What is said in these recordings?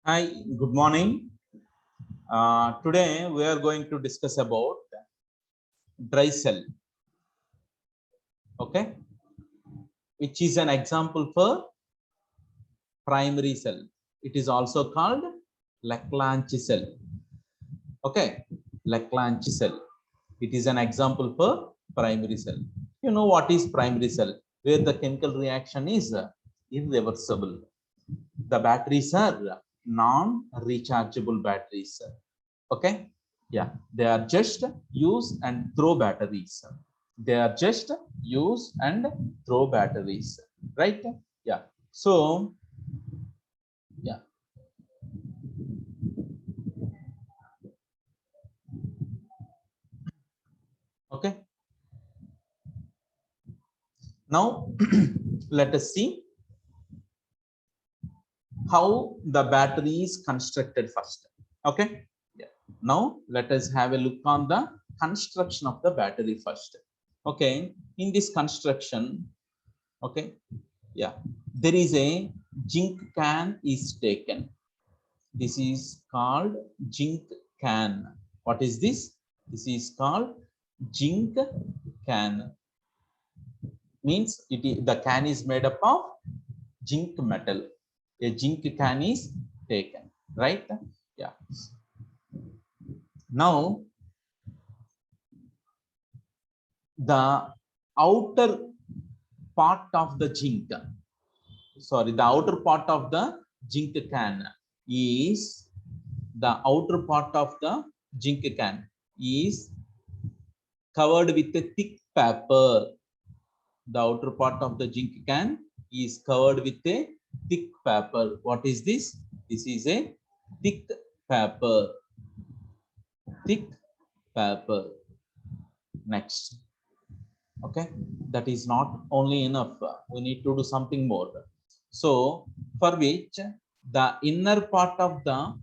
Hi, good morning. Today we are going to discuss about dry cell, okay, which is an example for primary cell. It is also called Leclanche cell, okay, Leclanche cell. It is an example for primary cell. You know what is primary cell? Where the chemical reaction is irreversible. The batteries are non-rechargeable batteries. Okay, yeah, they are just use and throw batteries. They are just use and throw batteries, right? Yeah. So yeah, okay, now let us see how the battery is constructed first. Okay, yeah, now let us have a look on the construction of the battery first. Okay, in this construction, okay, yeah, there is a zinc can is taken. This is called zinc can. What is this? This is called zinc can. Means the can is made up of zinc metal. A zinc can is taken, right? Yeah. Now the outer part of the zinc, sorry, the outer part of the zinc can is the outer part of the zinc can is covered with a thick paper. The outer part of the zinc can is covered with a thick paper. What is this? This is a thick paper. Thick paper. Next. Okay, that is not only enough. We need to do something more. So for which the inner part of the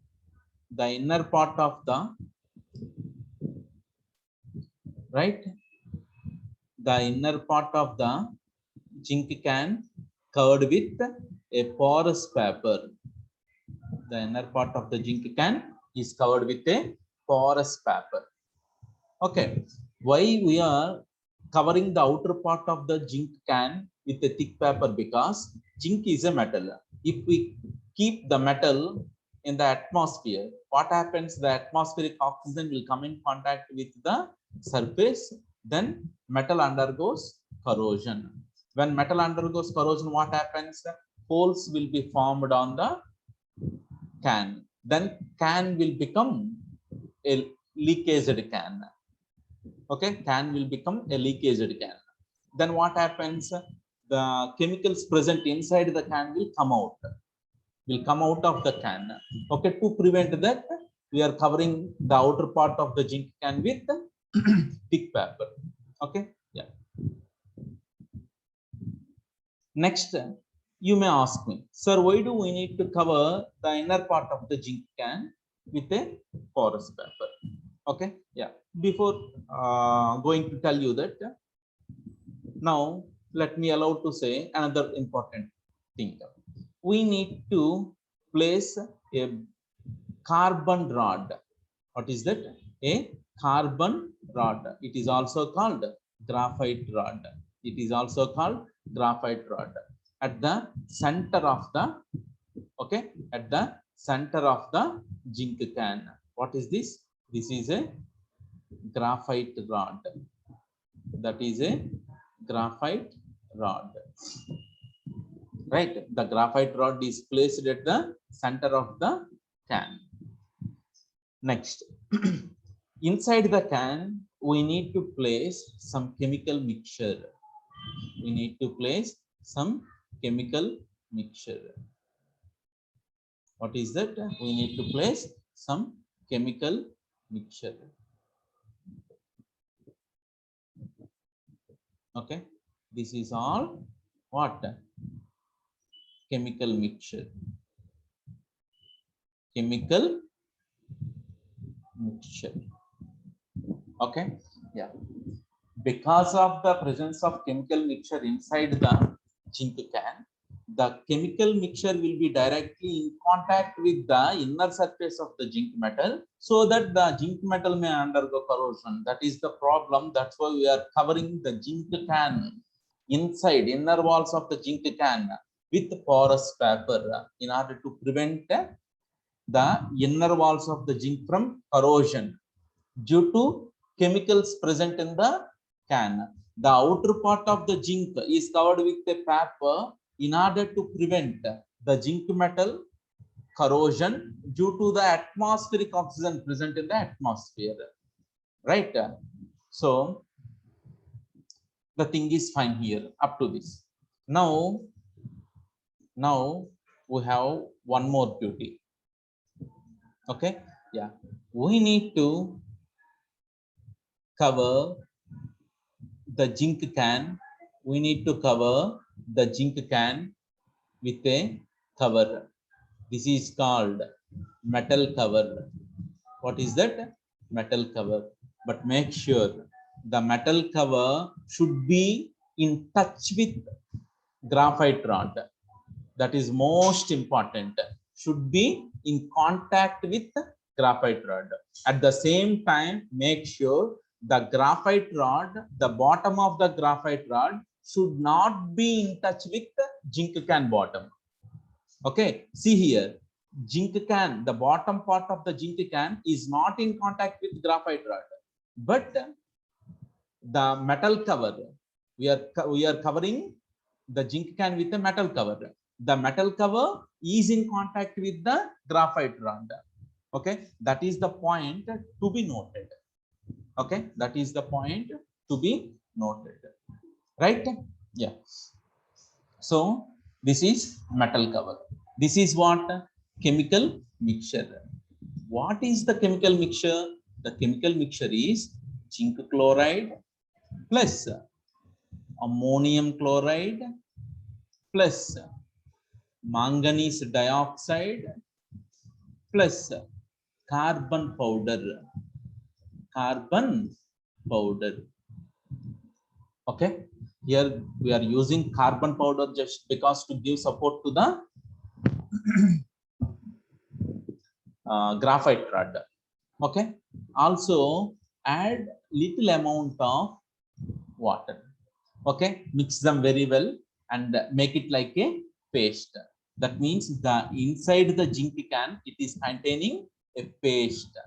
inner part of the right, the inner part of the zinc can covered with a porous paper. The inner part of the zinc can is covered with a porous paper. Okay, why we are covering the outer part of the zinc can with a thick paper? Because zinc is a metal. If we keep the metal in the atmosphere, what happens? The atmospheric oxygen will come in contact with the surface, then metal undergoes corrosion. When metal undergoes corrosion, what happens? Holes will be formed on the can. Then can will become a leakaged can. Okay, can will become a leakaged can. Then what happens? The chemicals present inside the can will come out of the can. Okay, to prevent that, we are covering the outer part of the zinc can with thick paper. Okay, yeah. Next, you may ask me, sir, why do we need to cover the inner part of the zinc can with a porous paper? Okay, yeah. Before going to tell you that, now let me allow to say another important thing. We need to place a carbon rod. What is that? A carbon rod. It is also called graphite rod. It is also called graphite rod at the center of the, okay, at the center of the zinc can. What is this? This is a graphite rod. That is a graphite rod, right? The graphite rod is placed at the center of the can. Next, inside the can we need to place some chemical mixture. We need to place some chemical mixture. What is that? We need to place some chemical mixture. Okay, this is all what? Chemical mixture. Chemical mixture. Okay, yeah. Because of the presence of chemical mixture inside the zinc can, the chemical mixture will be directly in contact with the inner surface of the zinc metal, so that the zinc metal may undergo corrosion. That is the problem. That's why we are covering the zinc can inside inner walls of the zinc can with porous paper in order to prevent the inner walls of the zinc from corrosion due to chemicals present in the can. The outer part of the zinc is covered with a paper in order to prevent the zinc metal corrosion due to the atmospheric oxygen present in the atmosphere, right? So the thing is fine here up to this. Now we have one more duty. Okay, yeah, we need to cover the zinc can. We need to cover the zinc can with a cover. This is called metal cover. What is that? Metal cover. But make sure the metal cover should be in touch with graphite rod. That is most important. Should be in contact with graphite rod. At the same time, make sure the graphite rod, the bottom of the graphite rod should not be in touch with the zinc can bottom. Okay, see here, zinc can, the bottom part of the zinc can is not in contact with graphite rod, but the metal cover, we are covering the zinc can with the metal cover. The metal cover is in contact with the graphite rod. Okay, that is the point to be noted. Okay, that is the point to be noted, right? Yeah. So this is metal cover. This is what? Chemical mixture. What is the chemical mixture? The chemical mixture is zinc chloride plus ammonium chloride plus manganese dioxide plus carbon powder. Carbon powder. Okay, here we are using carbon powder just because to give support to the graphite rod. Okay, also add little amount of water. Okay, mix them very well and make it like a paste. That means the inside the zinc can, it is containing a paste.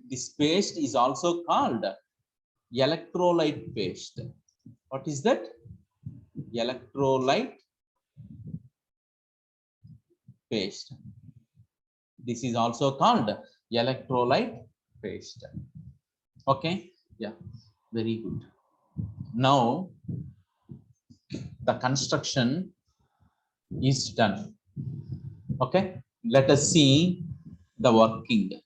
This paste is also called electrolyte paste. What is that? Electrolyte paste. This is also called electrolyte paste. Okay, yeah, very good. Now the construction is done. Okay, let us see the working,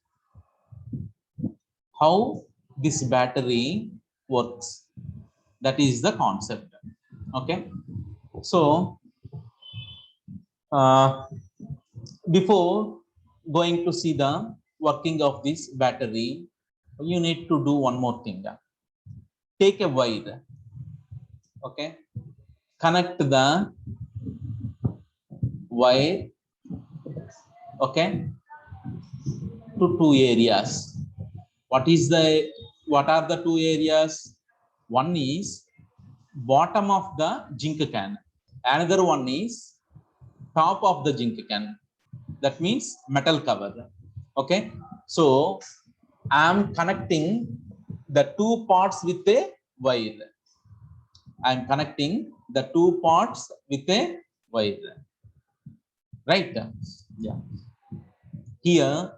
how this battery works. That is the concept. Okay, so before going to see the working of this battery, you need to do one more thing. Take a wire. Okay, connect the wire, okay, to two areas. What are the two areas? One is bottom of the zinc can, another one is top of the zinc can. That means metal cover. Okay, so I am connecting the two parts with a wire. I am connecting the two parts with a wire, right? Yeah, here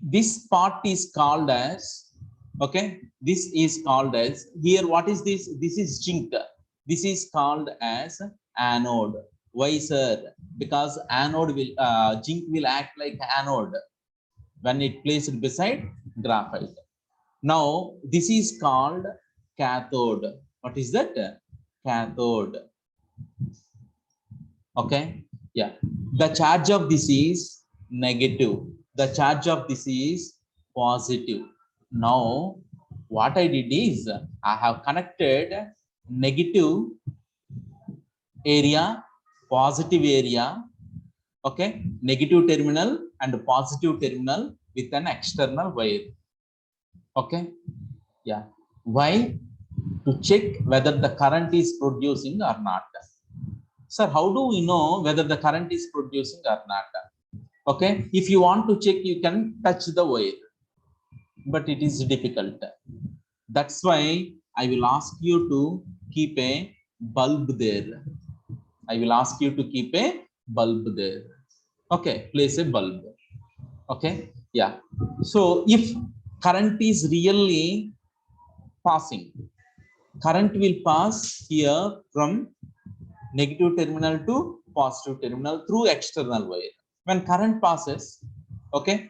this part is called as, okay, this is called as, here what is this? This is zinc. This is called as anode. Why, sir? Because anode will zinc will act like anode when it placed beside graphite. Now this is called cathode. What is that? Cathode. Okay, yeah, the charge of this is negative, the charge of this is positive. Now what I did is I have connected negative area positive area, okay, negative terminal and positive terminal with an external wire. Okay, yeah. Why? To check whether the current is producing or not. Sir, how do we know whether the current is producing or not? Okay, if you want to check, you can touch the wire, but it is difficult. That's why I will ask you to keep a bulb there. I will ask you to keep a bulb there. Okay, place a bulb. Okay, yeah. So if current is really passing, current will pass here from negative terminal to positive terminal through external wire. When current passes, okay,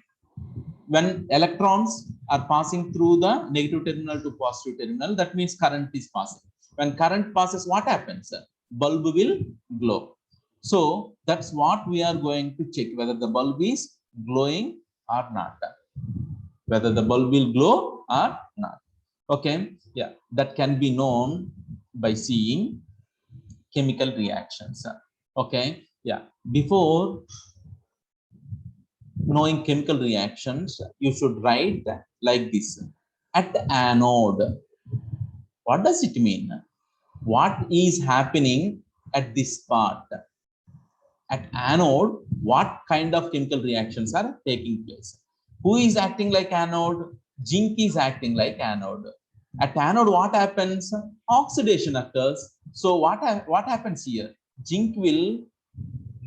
when electrons are passing through the negative terminal to positive terminal, that means current is passing. When current passes, what happens? Bulb will glow. So that's what we are going to check, whether the bulb is glowing or not. Whether the bulb will glow or not. Okay, yeah, that can be known by seeing chemical reactions. Okay, yeah. Before knowing chemical reactions, you should write like this. At the anode, what does it mean? What is happening at this part? At anode, what kind of chemical reactions are taking place? Who is acting like anode? Zinc is acting like anode. At anode, what happens? Oxidation occurs. So what happens here? Zinc will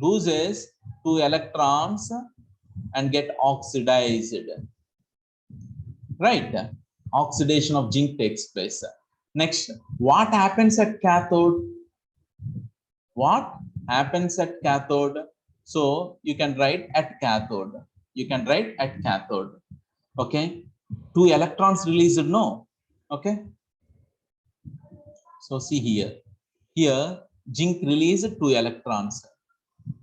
loses 2 electrons and get oxidized. Right? Oxidation of zinc takes place. Next, what happens at cathode? What happens at cathode? So you can write at cathode. You can write at cathode. Okay. 2 electrons released, no. Okay. So see here. Here, zinc released 2 electrons.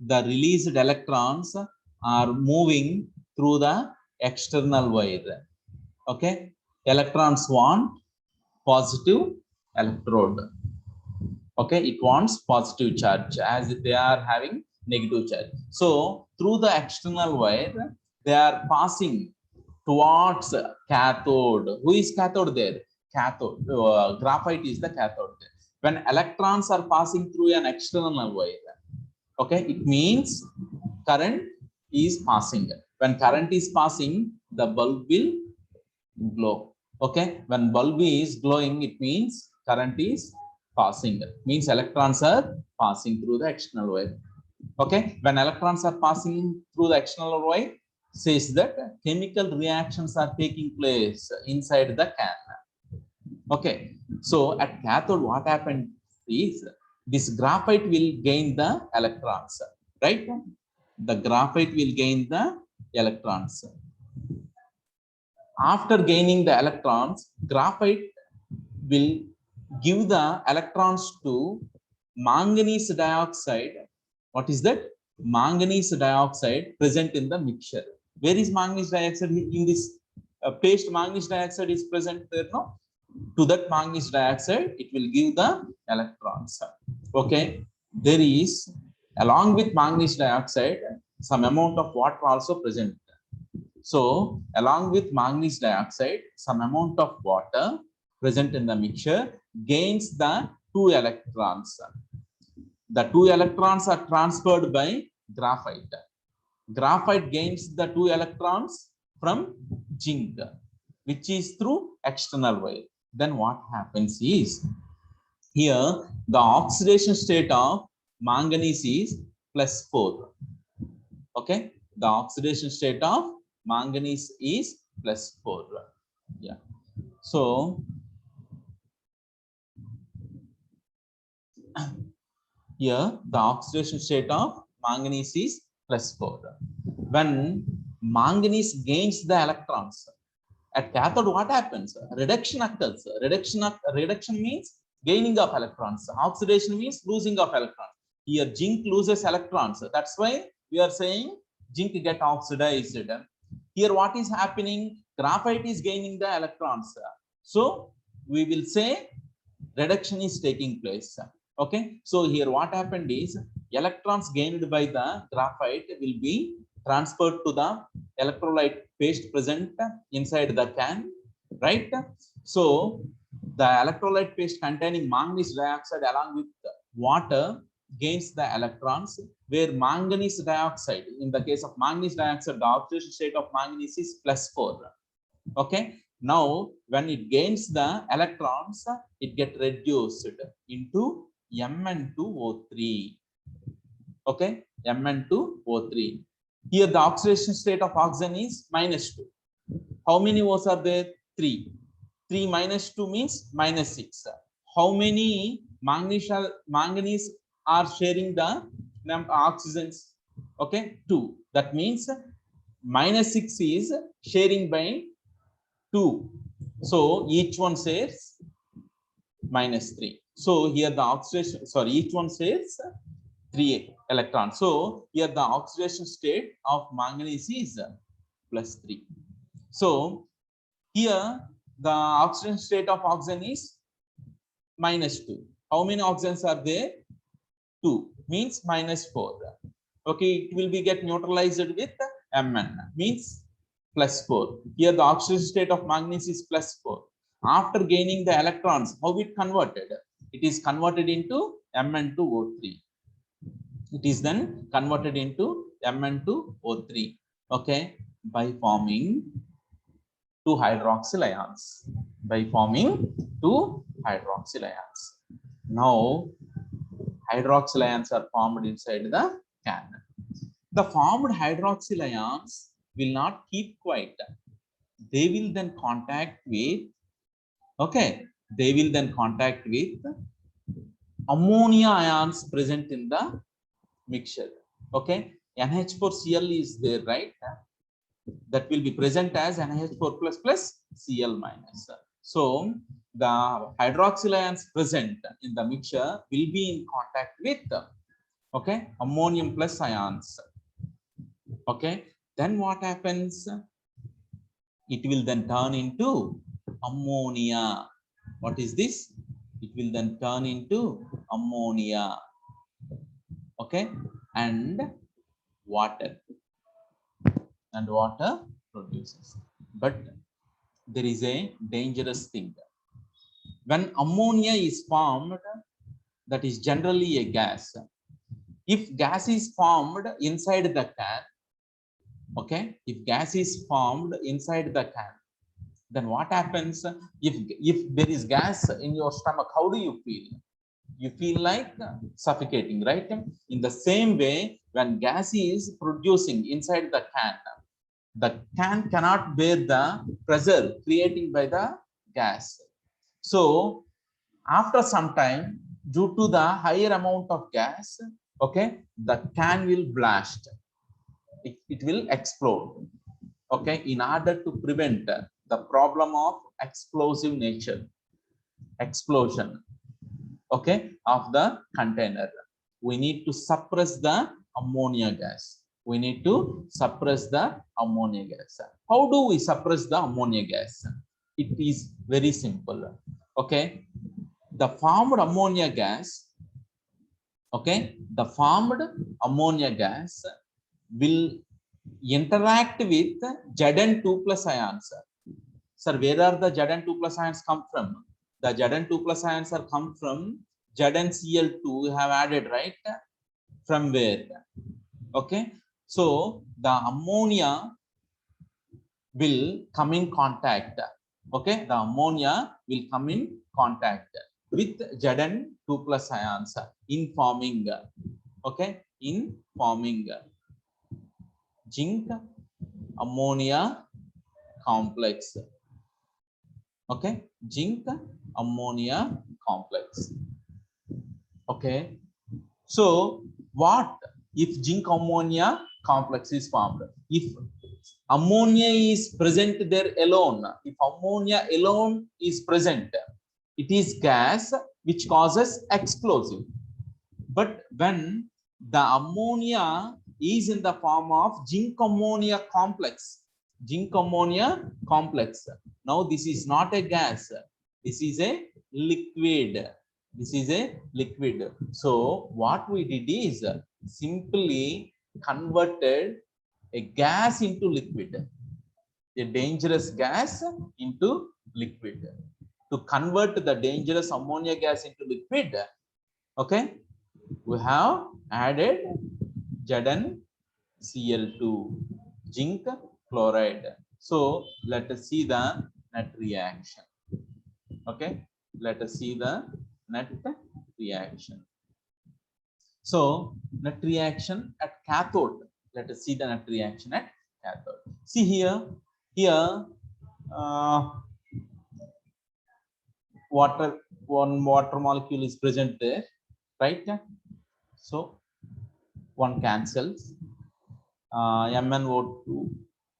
The released electrons are moving through the external wire. Okay. Electrons want positive electrode. Okay, it wants positive charge as they are having negative charge. So through the external wire, they are passing towards cathode. Who is cathode there? Cathode. Graphite is the cathode there. When electrons are passing through an external wire, okay, it means current is passing. When current is passing, the bulb will glow. Okay, when bulb is glowing, it means current is passing. It means electrons are passing through the external wire. Okay, when electrons are passing through the external wire, says that chemical reactions are taking place inside the can. Okay, so at cathode, what happened is this graphite will gain the electrons, right? The graphite will gain the electrons. After gaining the electrons, graphite will give the electrons to manganese dioxide. What is that? Manganese dioxide present in the mixture. Where is manganese dioxide? In this paste, manganese dioxide is present there, no? To that manganese dioxide, it will give the electrons. Okay, there is, along with manganese dioxide, some amount of water also present. So along with manganese dioxide, some amount of water present in the mixture gains the 2 electrons. The 2 electrons are transferred by graphite. Graphite gains the 2 electrons from zinc, which is through external wire. Then what happens is, here the oxidation state of manganese is +4. Okay, the oxidation state of manganese is +4. Yeah. So here the oxidation state of manganese is +4. When manganese gains the electrons at cathode, what happens? Reduction occurs. Reduction means gaining of electrons. Oxidation means losing of electrons. Here zinc loses electrons. That's why we are saying zinc get oxidized. Here what is happening? Graphite is gaining the electrons. So we will say reduction is taking place. Okay, so here what happened is electrons gained by the graphite will be transferred to the electrolyte paste present inside the can, right? So the electrolyte paste containing manganese dioxide along with water gains the electrons, where manganese dioxide, in the case of manganese dioxide, the oxidation state of manganese is +4. Okay, now when it gains the electrons, it get reduced into Mn2O3. Okay, Mn2O3. Here the oxidation state of oxygen is -2. How many O's are there? 3. 3 minus 2 means -6. How many manganese are sharing the oxygens? Okay, 2. That means -6 is sharing by 2. So each one shares -3. So here the oxidation, sorry, each one shares 3 electrons. So here the oxidation state of manganese is +3. So here the oxidation state of oxygen is -2. How many oxygens are there? 2 means -4. Okay, it will be get neutralized with Mn means +4. Here the oxidation state of manganese is +4. After gaining the electrons, how it converted? It is converted into Mn2O3. It is then converted into Mn2O3. Okay, by forming 2 hydroxyl ions. By forming 2 hydroxyl ions. Now hydroxyl ions are formed inside the can. The formed hydroxyl ions will not keep quiet. They will then contact with, okay, they will then contact with ammonia ions present in the mixture. Okay, NH4Cl is there, right? That will be present as NH4 plus Cl minus. So the hydroxyl ions present in the mixture will be in contact with, okay, ammonium plus ions. Okay, then what happens? It will then turn into ammonia. What is this? It will then turn into ammonia. Okay, and water. And water produces. But there is a dangerous thing. When ammonia is formed, that is generally a gas. If gas is formed inside the can, okay, if gas is formed inside the can, then what happens? If there is gas in your stomach, how do you feel? You feel like suffocating, right? In the same way, when gas is producing inside the can cannot bear the pressure creating by the gas. So after some time, due to the higher amount of gas, okay, the can will blast. It will explode. Okay, in order to prevent the problem of explosive nature, explosion, okay, of the container, we need to suppress the ammonia gas. We need to suppress the ammonia gas. How do we suppress the ammonia gas? It is very simple. Okay, the formed ammonia gas, okay, the formed ammonia gas will interact with Zn2 plus ions. Sir, where are the Zn2 plus ions come from? The Zn2 plus ions are come from ZnCl2 we have added, right? From where? Okay, so the ammonia will come in contact. Okay, the ammonia will come in contact with Zn2 plus ions in forming, okay, in forming zinc ammonia complex. Okay, zinc ammonia complex. Okay, so what if zinc ammonia complex is formed? If ammonia is present there alone, if ammonia alone is present, it is gas which causes explosive. But when the ammonia is in the form of zinc ammonia complex, now this is not a gas, this is a liquid. This is a liquid. So what we did is simply converted a gas into liquid, a dangerous gas into liquid. To convert the dangerous ammonia gas into liquid, okay, we have added ZnCl2, zinc chloride. So let us see the net reaction. Okay, let us see the net reaction. So net reaction at cathode. Let us see the net reaction at cathode. See here, uh, one water molecule is present there, right? So one cancels, MnO2.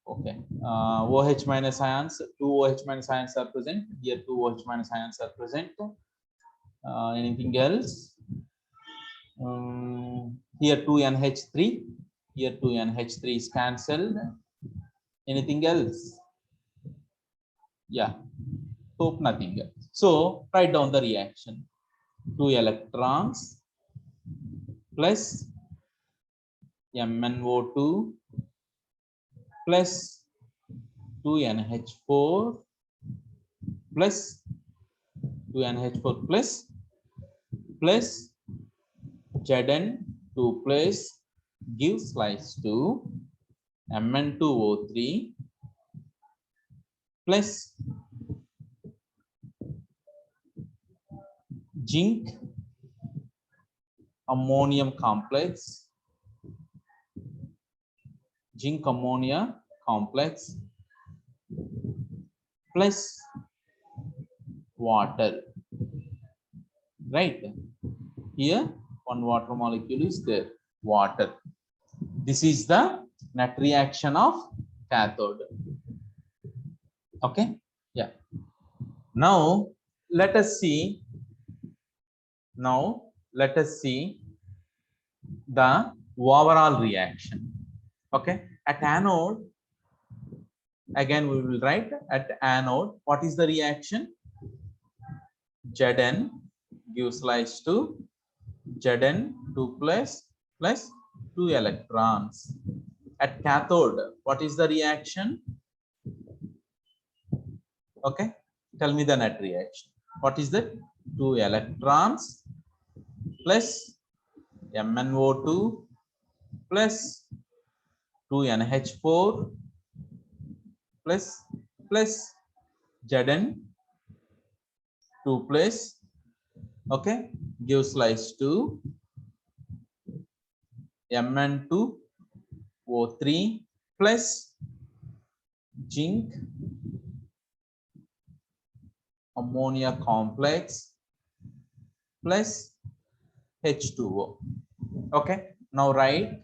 Okay, OH minus ions, two OH minus ions are present here, two OH minus ions are present. Anything else? Here 2NH3, here 2NH3 is cancelled. Anything else? Yeah, hope nothing else. So write down the reaction. 2 electrons plus MnO2 plus 2NH4 plus 2NH4 plus Zn2 plus gives rise to Mn2O3 plus zinc ammonium complex, zinc ammonia complex plus water, right? Here one water molecule is there, water. This is the net reaction of cathode. Okay, yeah. Now let us see the overall reaction. Okay, at anode, again we will write at anode what is the reaction. Zn gives rise to Zn2 plus 2 electrons. At cathode, what is the reaction? Okay, tell me the net reaction. What is that? 2 electrons plus MnO2 plus 2NH4 plus Zn2 plus, okay, gives rise to Mn2O3 plus zinc ammonia complex plus H2O. Okay, now write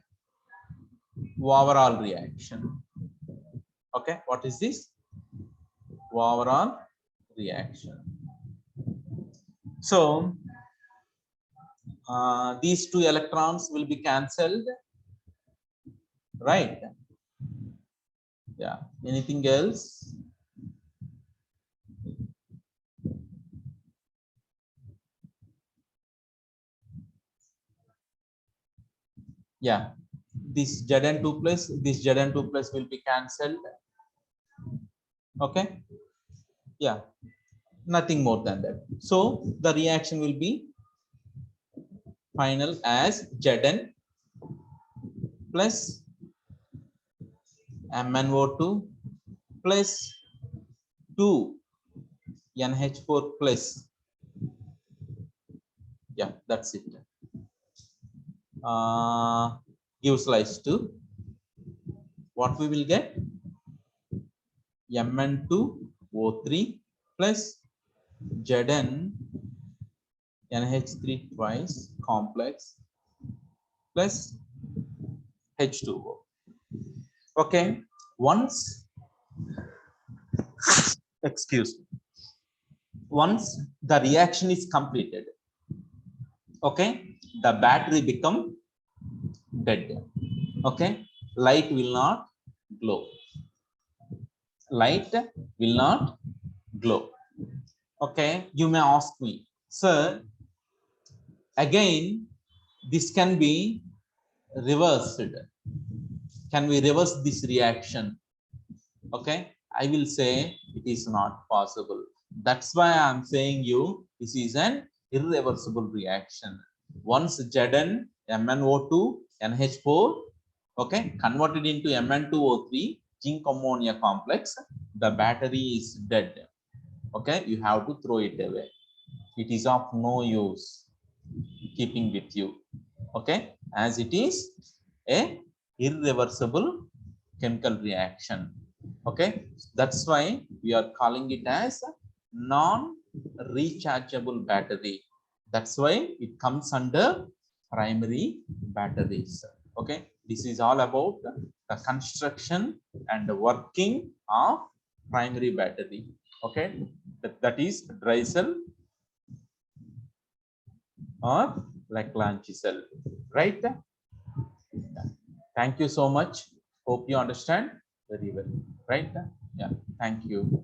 overall reaction. Okay, what is this? Overall reaction. So these 2 electrons will be cancelled, right? Yeah, anything else? Yeah, this Zn2 plus, this Zn2 plus will be cancelled. Okay, yeah, nothing more than that. So the reaction will be final as Zn plus MnO2 plus 2 NH4 plus, yeah, that's it. Gives rise to what we will get? Mn2O3 plus Zn NH3 twice complex plus H2O. Okay, once, excuse me, once the reaction is completed, okay, the battery become dead. Okay, light will not glow, light will not glow. Okay, you may ask me, sir, Again, this can be reversed. Can we reverse this reaction? Okay, I will say it is not possible. That's why I'm saying you this is an irreversible reaction. Once Zn MnO2 NH4, okay, converted into Mn2O3 zinc ammonia complex, the battery is dead. Okay, you have to throw it away. It is of no use keeping with you. Okay, as it is a irreversible chemical reaction. Okay, that's why we are calling it as a non-rechargeable battery. That's why it comes under primary batteries. Okay, this is all about the construction and the working of primary battery. Okay, that is dry cell or Lagrange cell, right? Thank you so much. Hope you understand very well, right? Yeah, thank you.